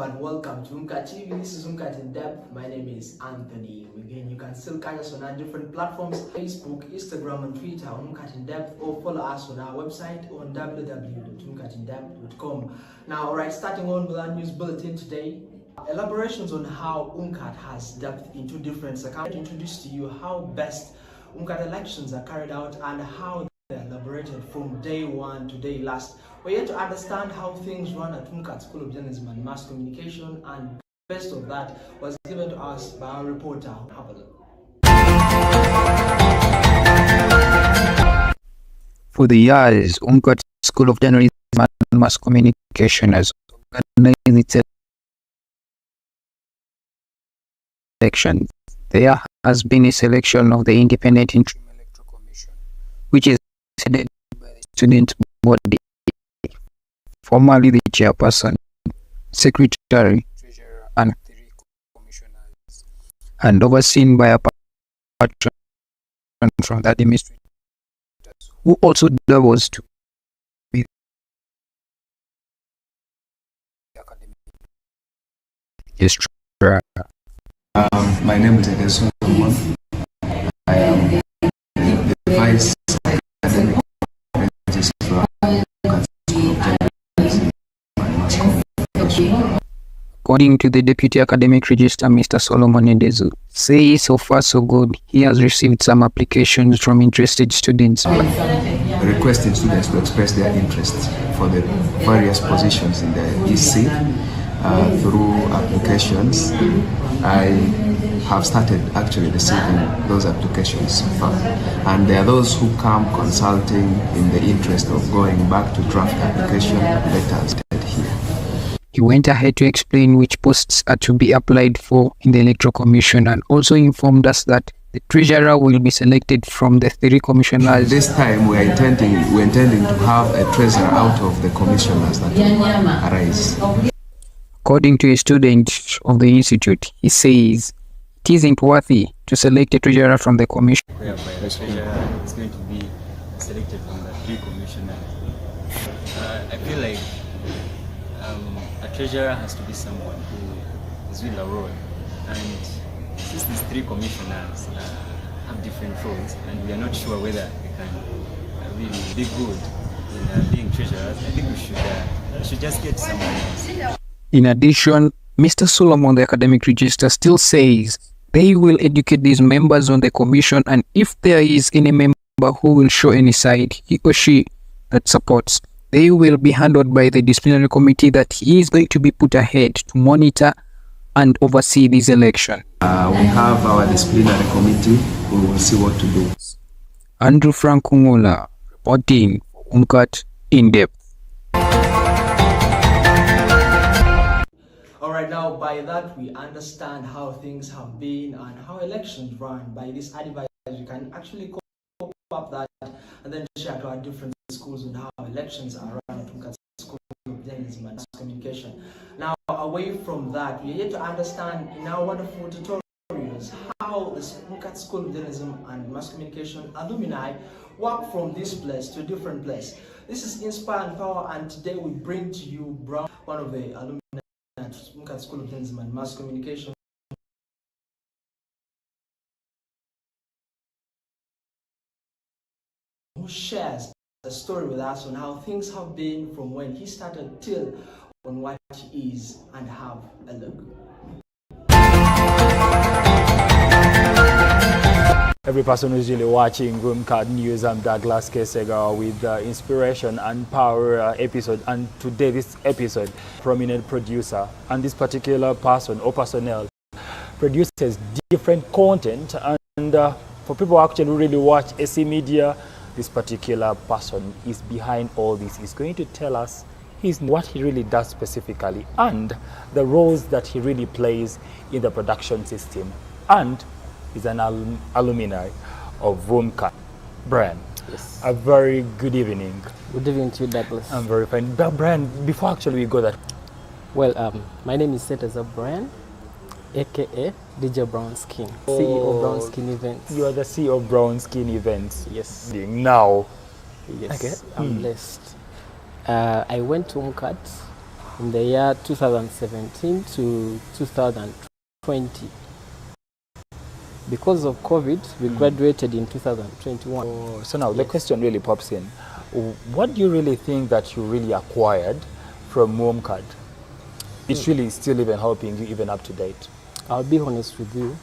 and welcome to UMCAT TV. This is UMCAT in Depth. My name is Anthony. Again, you can still catch us on our different platforms: Facebook, Instagram, and Twitter on UMCAT in Depth, or follow us on our website on www.umcatindepth.com. Now, alright, starting on with our news bulletin today. Elaborations on how UMCAT has depth into different circumstances. Introduce to you how best UMCAT elections are carried out and how elaborated from day one to day last. We're here to understand how things run at UMCAT School of Journalism and Mass Communication, and best of that was given to us by our reporter. Have a look. For the years, UMCAT School of Journalism and Mass Communication has organized its election. There has been a selection of the Independent Interim Electoral Commission, which is headed by the student body, formerly the chairperson, secretary, treasurer, and 3 commissioners, and overseen by a patron from the administrators, who also doubles to be the academic registrar. My name is Edison Solomon. I am the Vice Academic Registrar at School of Journalism and Mass Communication. According to the Deputy Academic Register, Mr. Solomon Edezu, say so far so good. He has received some applications from interested students. Requesting students to express their interests for the various positions in the EC through applications. I have started actually receiving those applications so far, and there are those who come consulting in the interest of going back to draft application letters here. He went ahead to explain which posts are to be applied for in the Electoral Commission, and also informed us that the treasurer will be selected from the 3 commissioners. This time we're intending to have a treasurer out of the commissioners that will arise. According to a student of the institute, he says it isn't worthy to select a treasurer from the commission. Whereby the treasurer is going to be selected from the 3 commissioners. I feel like a treasurer has to be someone who is with a role, and since these 3 commissioners have different roles and we are not sure whether they can really be good in being treasurers, I think we should just get someone else. In addition, Mr. Solomon, the academic register, still says they will educate these members on the commission, and if there is any member who will show any side he or she that supports, they will be handled by the disciplinary committee that he is going to be put ahead to monitor and oversee this election. We have our disciplinary committee who will see what to do. Andrew Frank Kungola, reporting for UMCAT in Depth. Alright, now by that we understand how things have been and how elections run. By this advice, we can actually cope up that and then share to our different schools on how elections are run at UMCAT School of Journalism and Mass Communication. Now, away from that, we are yet to understand in our wonderful tutorials how the UMCAT School of Journalism and Mass Communication alumni work from this place to a different place. This is Inspire and Power, and today we bring to you Brown, one of the alumni at UMCAT School of Journalism and Mass Communication, who shares a story with us on how things have been from when he started till on what he is, and have a look. Every person who's really watching UMCAT News, I'm Douglas Kesega with the Inspiration and Power episode, and today this episode, prominent producer, and this particular person or personnel produces different content, and for people who actually really watch AC Media, this particular person is behind all this. He's going to tell us what he really does specifically and the roles that he really plays in the production system, and is an alumni of UMCAT. Brian, Yes. a very good evening. Good evening to you, Douglas. I'm very fine. But Brian, before actually we go that, Well, my name is Seteza Brian, aka DJ Brown Skin, CEO Brown Skin Events. you are the CEO of Brown Skin Events. Yes. Now, Yes, Okay. I'm blessed. I went to UMCAT in the year 2017 to 2020. Because of COVID, we graduated in 2021. So now the question really pops in. What do you really think that you really acquired from UMCAT? It's really still even helping you even up to date. I'll be honest with you.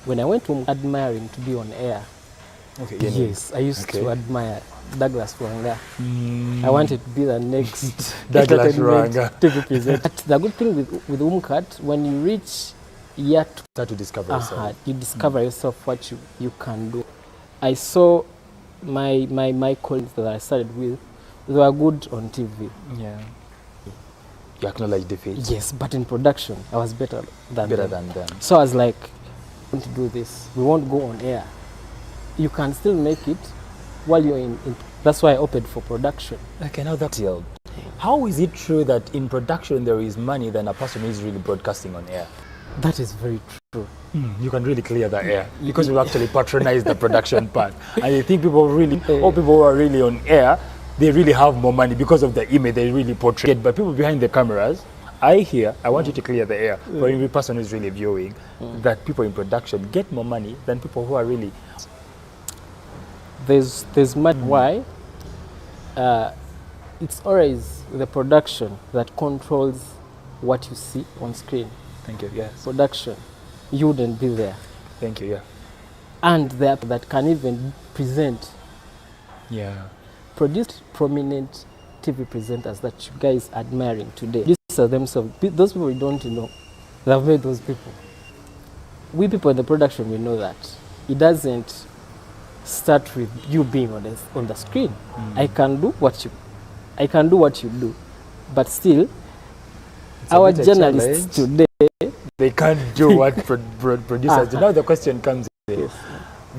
When I went to admiring to be on air, Okay. yes, I used Okay. to admire Douglas Wanga. I wanted to be the next Douglas entertainment Wanga. TV presenter. But the good thing with UMCAT, when you reach year Start to discover yourself. you discover yourself what you can do. I saw my colleagues that I started with, they were good on TV. Yeah. You acknowledge defeat. Yes, but in production, I was better than them. them. So I was like, we want to do this. We won't go on air. You can still make it while you're in. That's why I opted for production. Okay, now that's it. How is it true that in production there is money than a person who is really broadcasting on air? That is very true. You can really clear the air because we actually patronize the production part. And I think people really, all people who are really on air, they really have more money because of the image they really portray. But people behind the cameras, I want you to clear the air for every person who is really viewing, that people in production get more money than people who are really. There's much why. It's always the production that controls what you see on screen. Thank you. Yes. Production, you wouldn't be there. Thank you. Yeah. And that can even present, Yeah. produce prominent TV presenters that you guys are admiring today. These are themselves. Those people you don't know, they have made those people. We people in the production, we know that. It doesn't start with you being on the screen. I can do what you do, but still, our bit a journalists challenge. today, They can't do what producers do. Now the question comes in. yes,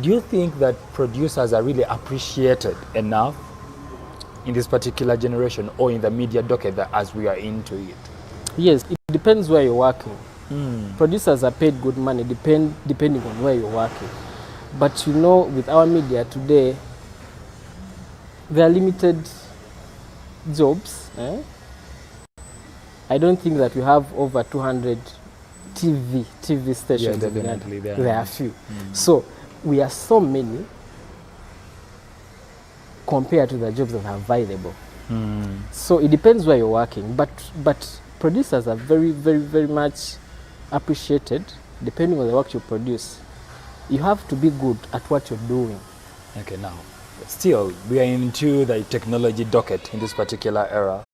Do you think that producers are really appreciated enough in this particular generation or in the media docket that as we are into it? yes, it depends where you're working. Producers are paid good money depending on where you're working. But you know, with our media today, there are limited jobs. I don't think that we have over 200 TV stations. Yeah, in definitely Uganda. there There are few. So we are so many compared to the jobs that are available. So it depends where you're working. But producers are very, very, very much appreciated depending on the work you produce. You have to be good at what you're doing. Okay, now, still, we are into the technology docket in this particular era.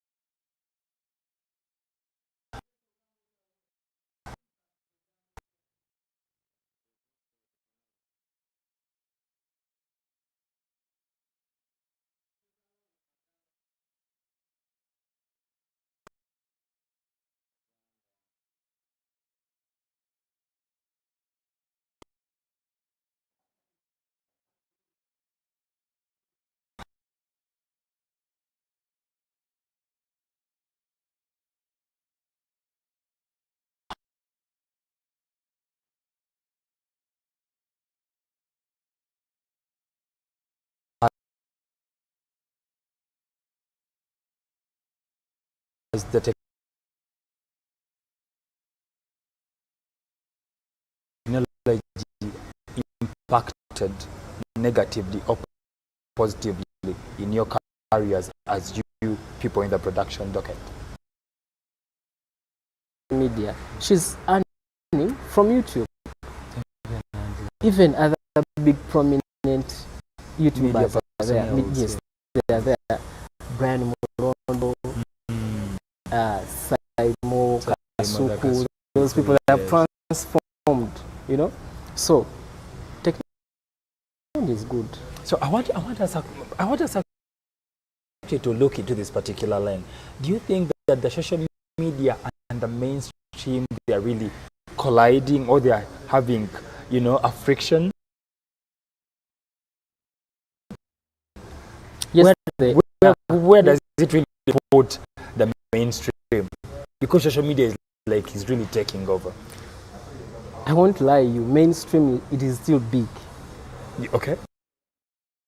As the technology impacted negatively or positively in your careers as you people in the production docket? Media, she's earning from YouTube. Even other big prominent YouTubers are there. personnels, Yes, they are there. Brian Morondo, Saimo, Kasuku, those people that have transformed, you know. So technology is good. So I want us actually to look into this particular line. Do you think that the social media and the mainstream, they are really colliding, or they are having, a friction? Yes, Where does it really put the mainstream? Because social media is really taking over. I won't lie you, mainstream, it is still big. Okay.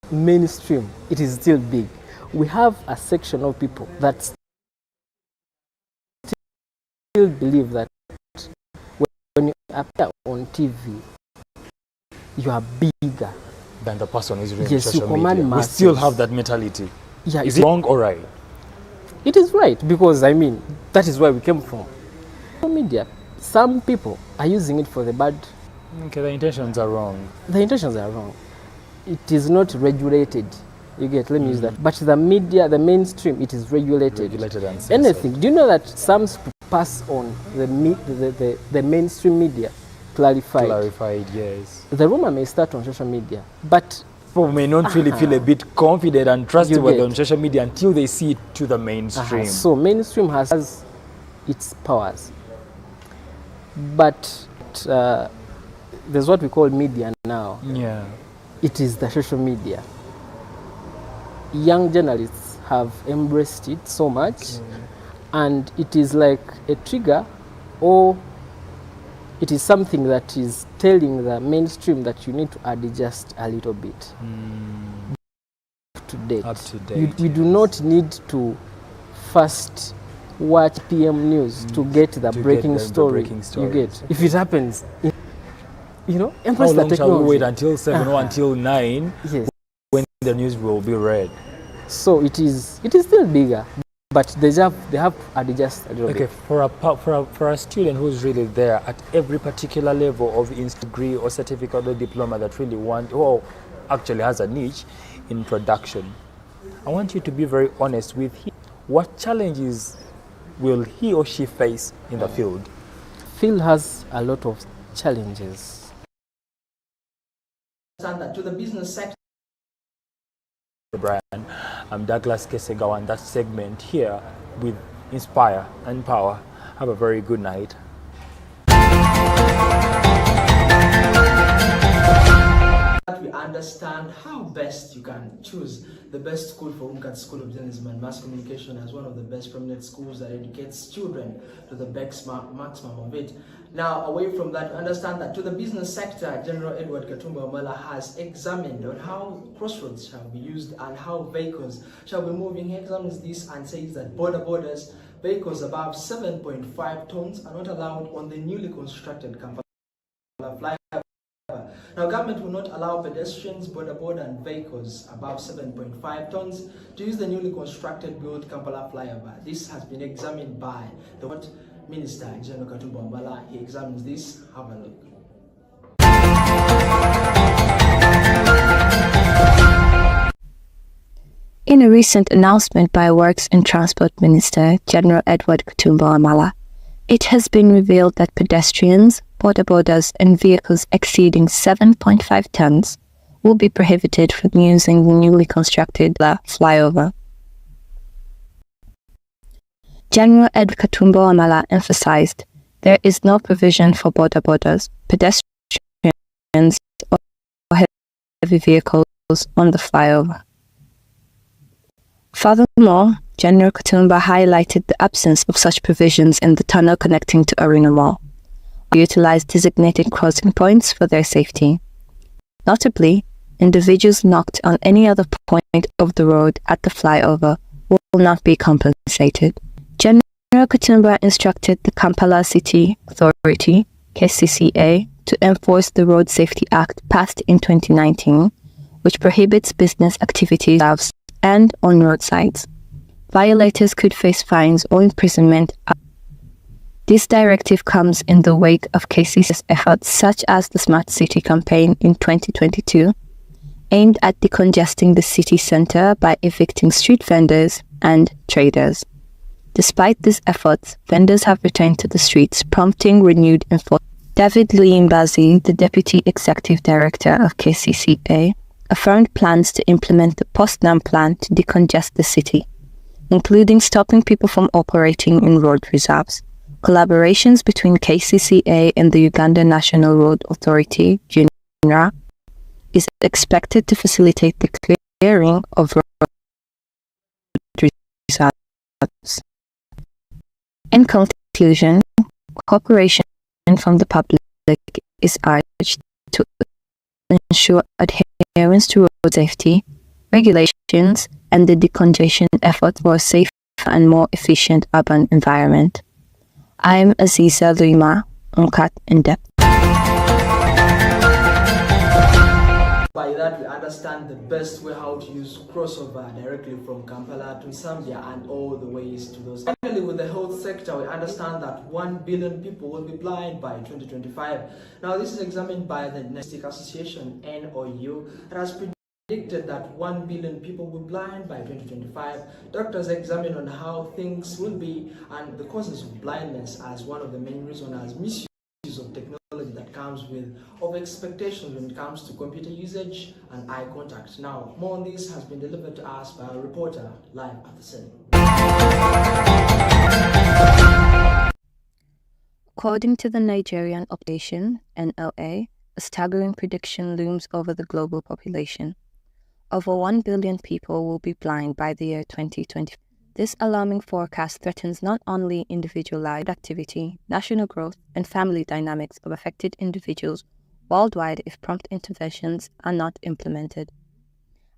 Mainstream, it is still big. We have a section of people that believe that when you appear on TV, you are bigger than the person who's reading Yes, you social command media. We masses. still have that mentality. Yeah, Is it wrong or right? It is right, because I mean, that is where we came from. Social media, some people are using it for the bad. Okay, the intentions are wrong. The intentions are wrong. It is not regulated. You get, let me use that. But the media, the mainstream, it is regulated. Regulated and censored. Anything. Do you know that some pass on the mainstream media clarified? Clarified, yes. The rumor may start on social media, but People may not really feel a bit confident and trustworthy get. on social media until they see it to the mainstream. So mainstream has its powers, but there's what we call media now. Yeah. It is the social media. Young journalists have embraced it so much, and it is like a trigger, or it is something that is telling the mainstream that you need to adjust a little bit. Up to date. Up to date, We do not need to first watch PM News to get the breaking story. breaking You stories. get, if it happens, you know, How embrace the long shall we technology. wait until 7 or until 9 Yes. when the news will be read? So it is still bigger, but they have to adjust a little Okay, bit. for a student who's really there at every particular level of degree or certificate or diploma that really or actually has a niche in production, I want you to be very honest with him. What challenges will he or she face in the field? Field has a lot of challenges. That to the business sector. Brian, I'm Douglas Kesegawa, and that segment here with Inspire and Power. Have a very good night. That we understand how best you can choose the best school for UMCAT School of Journalism and Mass Communication as one of the best prominent schools that educates children to the maximum of it. Now, away from that, understand that to the business sector, General Edward Katumba Wamala has examined on how crossroads shall be used and how vehicles shall be moving. He examines this and says that borders, vehicles above 7.5 tons are not allowed on the newly constructed Kampala flyover. Now, government will not allow pedestrians, border and vehicles above 7.5 tons to use the newly constructed built Kampala flyover. This has been examined by the Minister, General Katumba Wamala. He examines this. Have a look. In a recent announcement by Works and Transport Minister, General Edward Katumba Wamala, it has been revealed that pedestrians, borders and vehicles exceeding 7.5 tons will be prohibited from using the newly constructed flyover. General Edward Katumba Wamala emphasized there is no provision for borders, pedestrians or heavy vehicles on the flyover. Furthermore, General Katumba highlighted the absence of such provisions in the tunnel connecting to Arena Mall. We utilized designated crossing points for their safety. Notably, individuals knocked on any other point of the road at the flyover will not be compensated. General Katumba instructed the Kampala City Authority, KCCA, to enforce the Road Safety Act passed in 2019, which prohibits business activities and on roadsides. Violators could face fines or imprisonment. This directive comes in the wake of KCC's efforts such as the Smart City campaign in 2022, aimed at decongesting the city centre by evicting street vendors and traders. Despite these efforts, vendors have returned to the streets, prompting renewed enforcement. David Luyimbazi, the Deputy Executive Director of KCCA, affirmed plans to implement the post-NAM plan to decongest the city, including stopping people from operating in road reserves. Collaborations between KCCA and the Uganda National Road Authority, UNRA, is expected to facilitate the clearing of road reserves. In conclusion, cooperation from the public is urged to ensure adherence to road safety, regulations, and the decongestion efforts for a safer and more efficient urban environment. I'm Aziza Luima, UMCAT in depth. By that, we understand the best way how to use crossover directly from Kampala to Zambia and all the ways to those. Finally, with the health sector, we understand that 1 billion people will be blind by 2025. Now, this is examined by the Diagnostic Association, NOU, that has predicted that 1 billion people will be blind by 2025. Doctors examine on how things will be and the causes of blindness as one of the main reasons as misuse of technology that comes with over expectations when it comes to computer usage and eye contact. Now, more on this has been delivered to us by a reporter live at the scene. According to the Nigerian Operation NLA, a staggering prediction looms over the global population. Over 1 billion people will be blind by the year 2020. This alarming forecast threatens not only individualized activity, national growth, and family dynamics of affected individuals worldwide if prompt interventions are not implemented.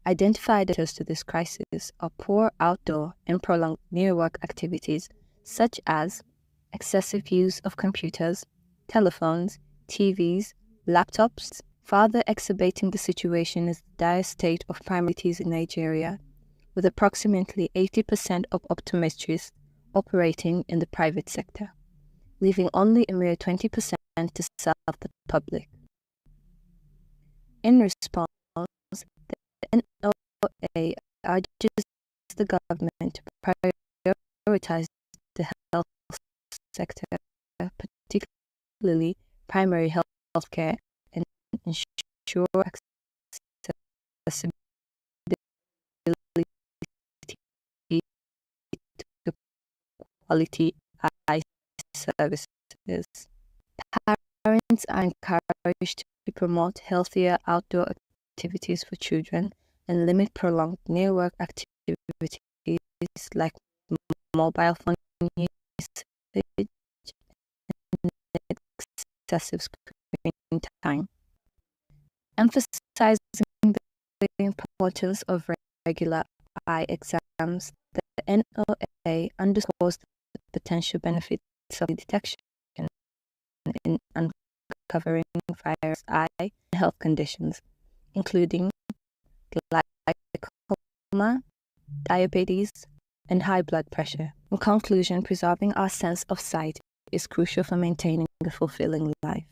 Identified answers to this crisis are poor outdoor and prolonged near-work activities such as excessive use of computers, telephones, TVs, laptops. Further exacerbating the situation is the dire state of primary cities in Nigeria, with approximately 80% of optometrists operating in the private sector, leaving only a mere 20% to serve the public. In response, the NOA urges the government to prioritize the health sector, particularly primary health care, and ensure accessibility to quality eye services. Parents are encouraged to promote healthier outdoor activities for children and limit prolonged near-work activities like mobile phone usage and excessive screen time. Emphasizing the importance of regular eye exams, the NOA underscores the potential benefits of detection in uncovering various eye health conditions, including glaucoma, diabetes, and high blood pressure. In conclusion, preserving our sense of sight is crucial for maintaining a fulfilling life.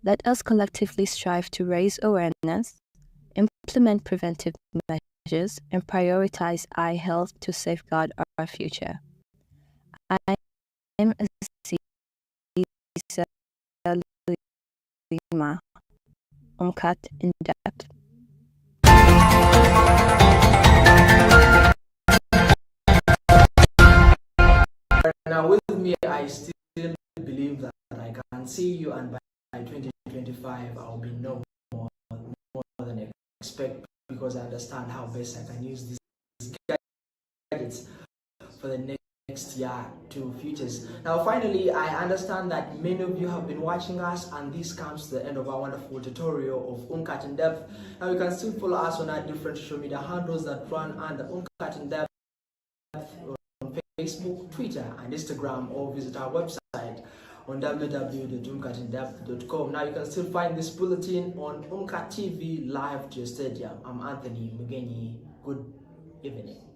Let us collectively strive to raise awareness, implement preventive measures, and prioritize eye health to safeguard our future. I am Aziza Luima, UMCAT in depth. Now, with me, I still believe that I can see you, and by 2025, I'll be no more than I expect, because I understand how best I can use these gadgets for the next year to futures. Now, finally, I understand that many of you have been watching us, and this comes to the end of our wonderful tutorial of UMCAT in depth. Now, you can still follow us on our different social media handles that run under UMCAT in depth on Facebook, Twitter, and Instagram, or visit our website on www.umcatindepth.com. Now, you can still find this bulletin on UMCAT TV live to your stadium. I'm Anthony Mugenyi. Good evening.